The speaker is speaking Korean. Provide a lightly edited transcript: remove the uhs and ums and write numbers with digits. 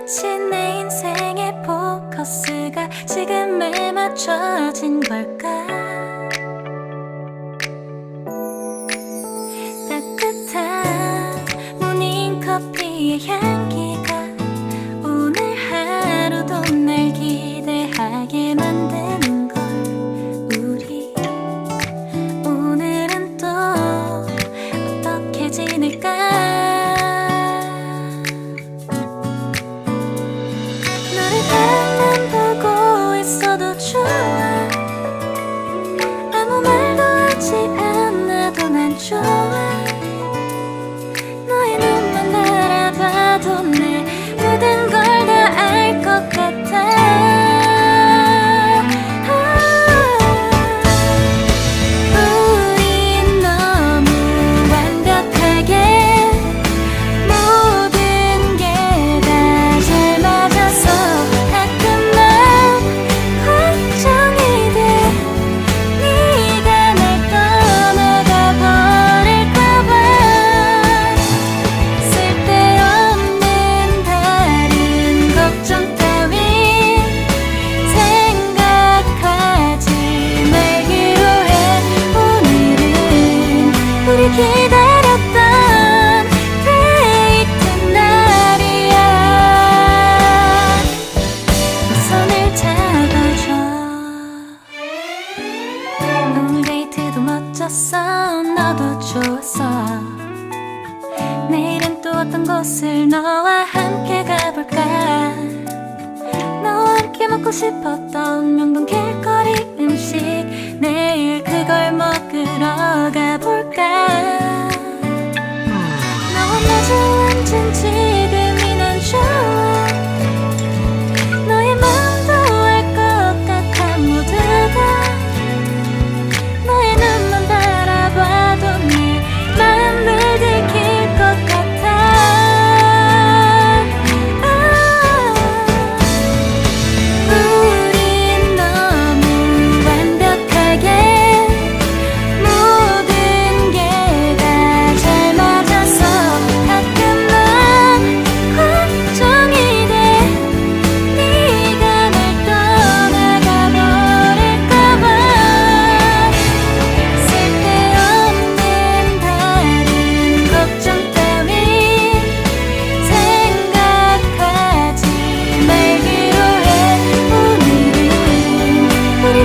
마치 내 인생의 포커스가 지금에 맞춰진 걸까. 따뜻한 모닝커피의 향기가 오늘 하루도 날 기대하게 만드는 걸. 우리 오늘은 또 어떻게 지낼까. 너를 바라만 보고 있어도 좋아. 아무 말도 하지 않아도 난 좋아. 너의 눈만 바라봐도 내 모든 걸 다 알 것 같아. 우린 너무 완벽하게 모든 게 다 잘 맞아서 가끔 난 걱정이 돼. 네가 날 떠나가 버릴까봐. 쓸데없는 다른 걱정 따윈 생각하지 말기로 해. 오늘은 우리 기다렸던 데이트 날이야. 손을 잡아줘. 오늘 데이트도 멋졌어. 너도 좋았어. 내일은 또 어떤 곳을 너와 함께 가볼까. 너와 함께 먹고 싶었던 명동 길거리 음식, 내일 그걸 먹으러 가볼까. 너와 마주 앉은 지금이 난 좋아. 너의 마음도 알 것 같아. 모두 다 너의 눈만 바라봐도 내 마음을 들킬 것 같아. 우린 너무 완벽하게 모든 게 다 잘 맞아서 가끔 난 걱정이 돼. 네가 날 떠나가 버릴까봐. 쓸데없는 다른 걱정 따윈 생각하지 말기로 해. 오늘은 우리